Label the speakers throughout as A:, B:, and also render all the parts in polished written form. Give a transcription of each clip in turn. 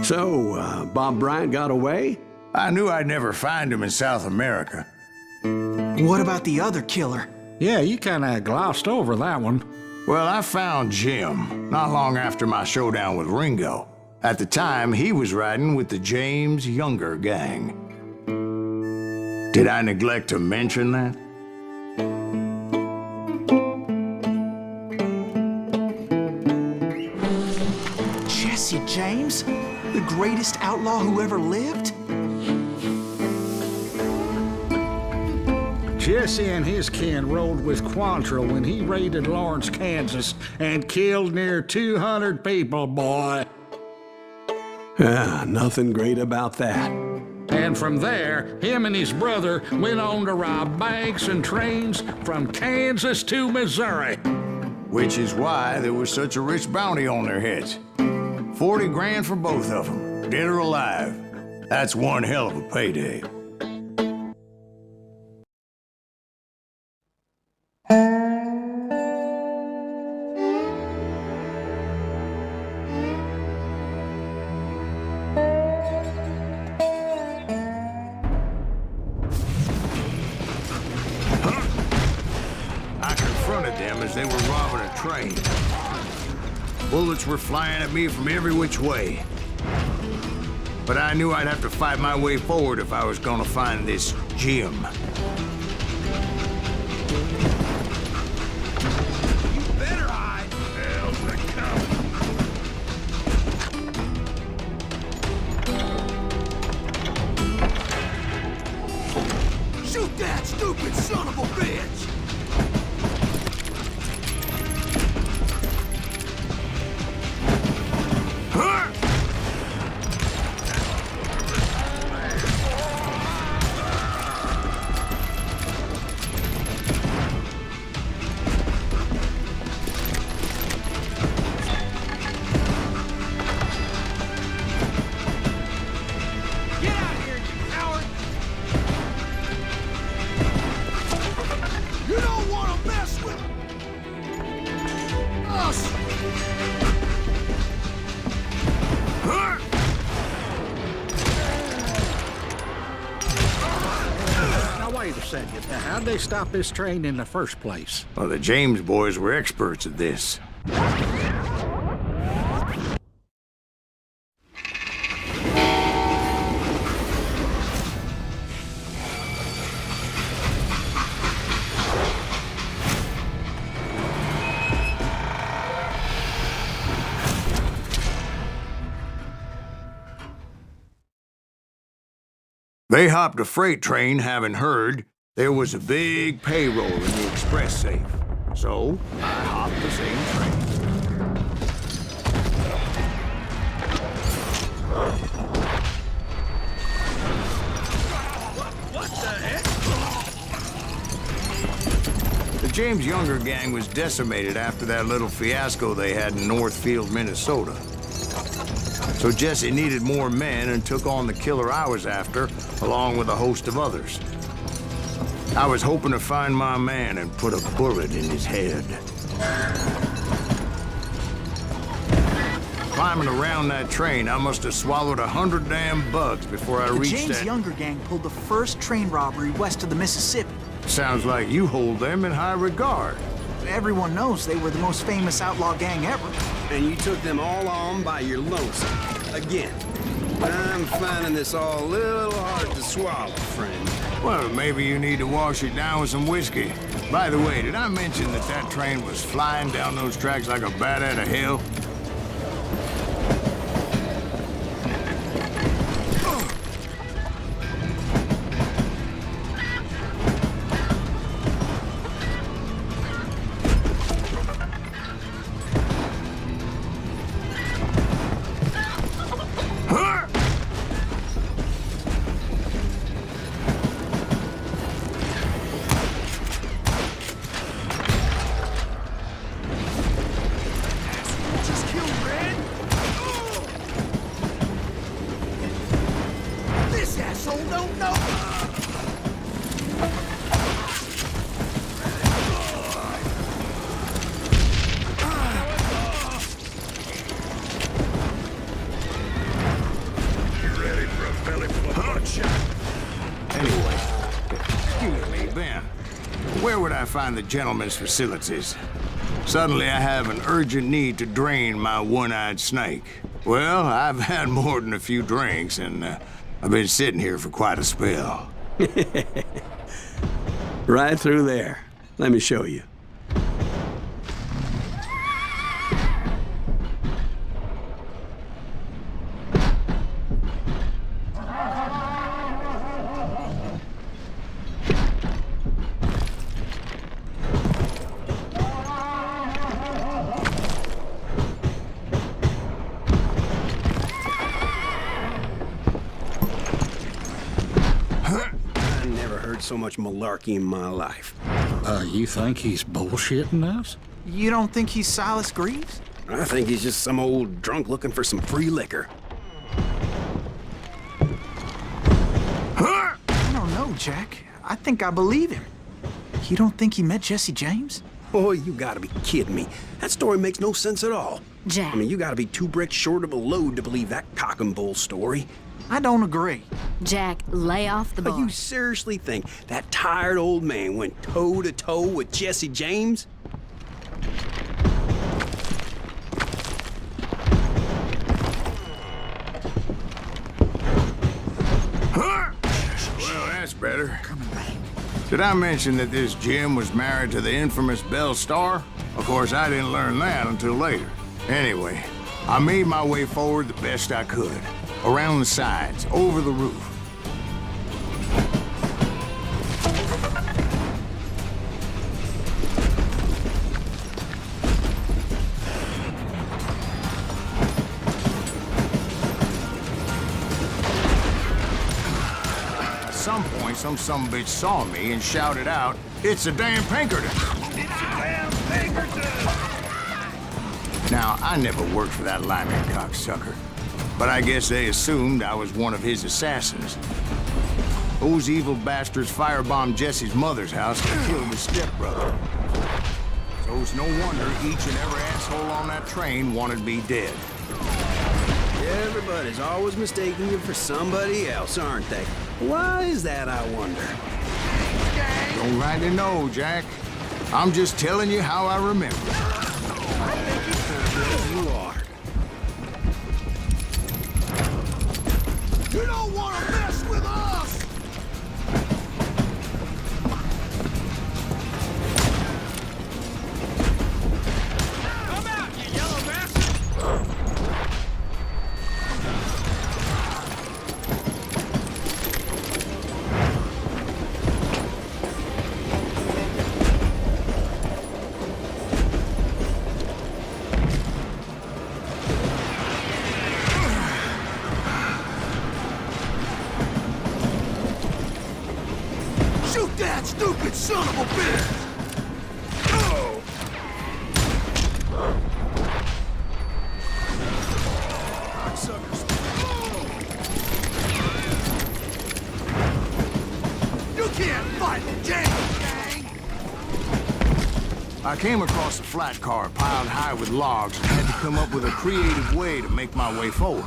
A: So, Bob Bryant got away?
B: I knew I'd never find him in South America.
C: What about the other killer?
D: Yeah, you kinda glossed over that one.
B: Well, I found Jim not long after my showdown with Ringo. At the time, he was riding with the James Younger gang. Did I neglect to mention that?
C: Jesse James? The greatest outlaw who ever lived?
D: Jesse and his kin rode with Quantrill when he raided Lawrence, Kansas, and killed near 200 people, boy.
A: Nothing great about that.
D: And from there, him and his brother went on to rob banks and trains from Kansas to Missouri.
B: Which is why there was such a rich bounty on their heads. 40 grand for both of them, dead or alive. That's one hell of a payday. I confronted them as they were robbing a train. Bullets were flying at me from every which way. But I knew I'd have to fight my way forward if I was gonna find this Jim. You better hide! Hell's a coming! Shoot that stupid son of a bitch!
D: Now, how'd they stop this train in the first place?
B: Well, the James boys were experts at this. They hopped a freight train, having heard there was a big payroll in the express safe. So, I hopped the same train. What the heck? The James Younger gang was decimated after that little fiasco they had in Northfield, Minnesota. So Jesse needed more men and took on the killer I was after, along with a host of others. I was hoping to find my man and put a bullet in his head. Climbing around that train, I must have swallowed 100 damn bugs before I reached that...
C: The James Younger gang pulled the first train robbery west of the Mississippi.
B: Sounds like you hold them in high regard.
C: Everyone knows they were the most famous outlaw gang ever.
E: And you took them all on by your lonesome. Again. I'm finding this all a little hard to swallow, friend.
B: Well, maybe you need to wash it down with some whiskey. By the way, did I mention that that train was flying down those tracks like a bat out of hell?
C: Just
B: find the gentleman's facilities. Suddenly, I have an urgent need to drain my one-eyed snake. Well, I've had more than a few drinks, and I've been sitting here for quite a spell.
A: Right through there. Let me show you. So much malarkey in my life.
D: You think he's bullshitting us?
C: You don't think he's Silas Greaves?
E: I think he's just some old drunk looking for some free liquor.
C: I don't know, Jack. I think I believe him. You don't think he met Jesse James?
E: Oh, you gotta be kidding me. That story makes no sense at all.
F: Jack.
E: I mean, you gotta be 2 bricks short of a load to believe that cock and bull story.
C: I don't agree.
F: Jack, lay off the
E: But
F: bar.
E: you seriously think that tired old man went toe-to-toe with Jesse James?
B: Well, that's better. Did I mention that this Jim was married to the infamous Belle Starr? Of course, I didn't learn that until later. Anyway, I made my way forward the best I could. Around the sides, over the roof. At some point, some sumbitch saw me and shouted out, "It's a damn Pinkerton!" It's a damn Pinkerton! Now, I never worked for that limey cocksucker. But I guess they assumed I was one of his assassins. Those evil bastards firebombed Jesse's mother's house and killed his stepbrother. So it's no wonder each and every asshole on that train wanted me dead.
E: Everybody's always mistaking you for somebody else, aren't they? Why is that, I wonder?
B: Don't rightly know, Jack. I'm just telling you how I remember.
E: You are.
B: You don't want to mess with us! Come out, you yellow bastard! Shoot that stupid son of a bitch! Oh! Cocksuckers. You can't fight the gang! I came across a flat car piled high with logs and had to come up with a creative way to make my way forward.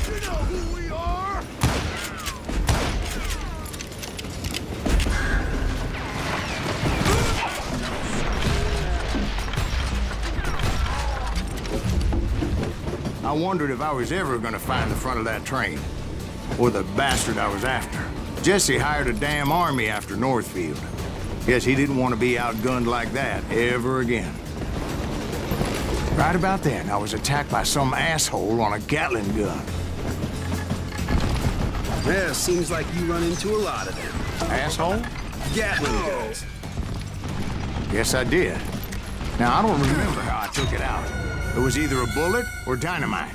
B: You know who we are? I wondered if I was ever gonna find the front of that train, or the bastard I was after. Jesse hired a damn army after Northfield. Yes, he didn't want to be outgunned like that ever again. Right about then, I was attacked by some asshole on a Gatling gun.
E: Yeah, seems like you run into a lot of them.
B: Asshole?
E: Gatling guns.
B: Yes, I did. Now, I don't remember how I took it out. It was either a bullet or dynamite.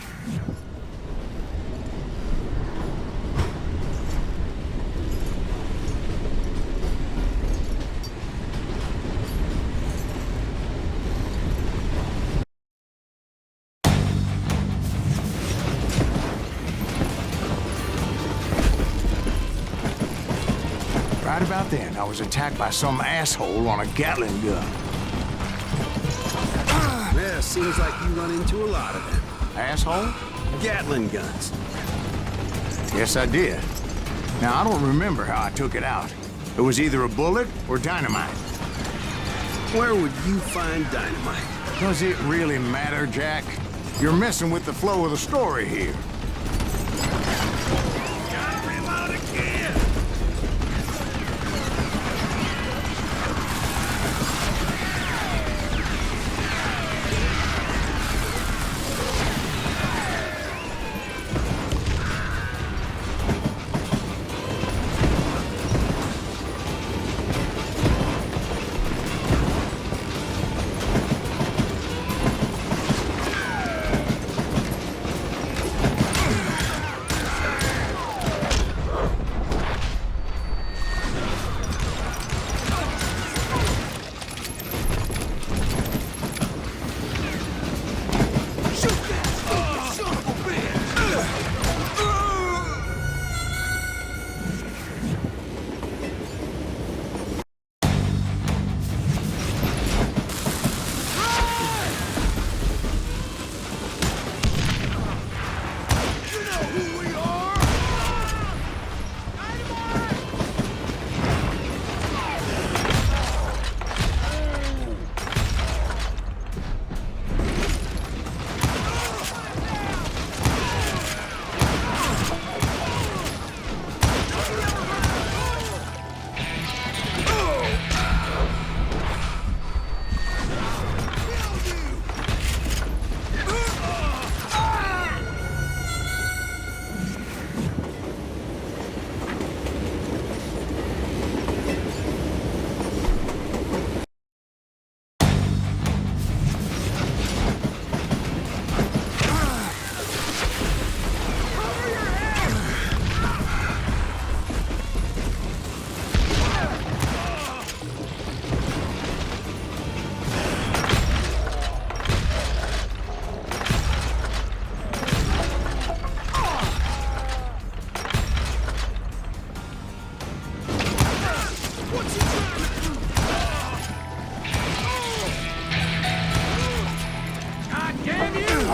B: Right about then, I was attacked by some asshole on a Gatling gun.
E: Yeah, seems like you run into a lot of them.
B: Asshole?
E: Gatling guns.
B: Yes, I did. Now, I don't remember how I took it out. It was either a bullet or dynamite.
E: Where would you find dynamite?
B: Does it really matter, Jack? You're messing with the flow of the story here.
E: Gotta reload again!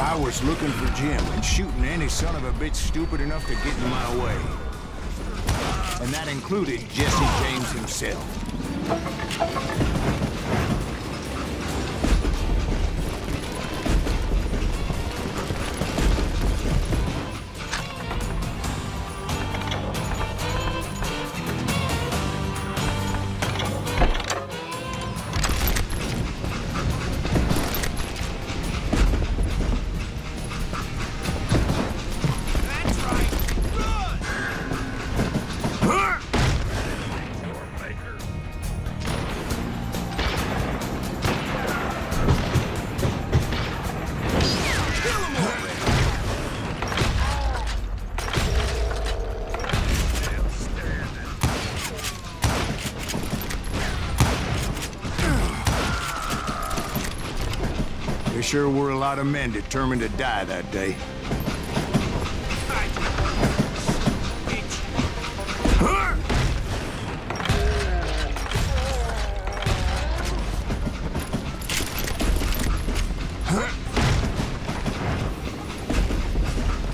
B: I was looking for Jim and shooting any son of a bitch stupid enough to get in my way. And that included Jesse James himself. There sure were a lot of men determined to die that day.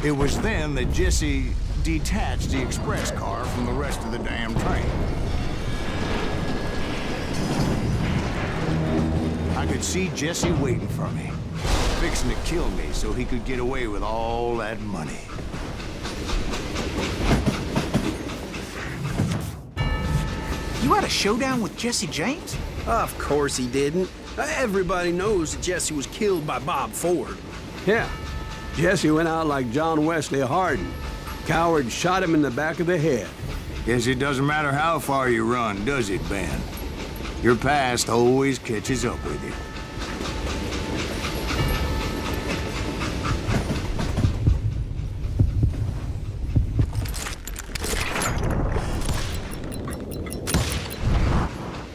B: It was then that Jesse detached the express car from the rest of the damn train. I could see Jesse waiting for me, fixing to kill me so he could get away with all that money.
C: You had a showdown with Jesse James?
E: Of course he didn't. Everybody knows that Jesse was killed by Bob Ford.
A: Yeah, Jesse went out like John Wesley Hardin. Coward shot him in the back of the head.
B: Guess it doesn't matter how far you run, does it, Ben? Your past always catches up with you.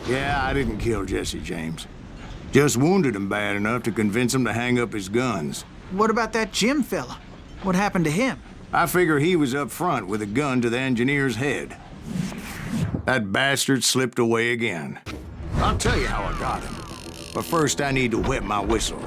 B: Yeah, I didn't kill Jesse James. Just wounded him bad enough to convince him to hang up his guns.
C: What about that Jim fella? What happened to him?
B: I figure he was up front with a gun to the engineer's head. That bastard slipped away again. I'll tell you how I got him. But first, I need to wet my whistle.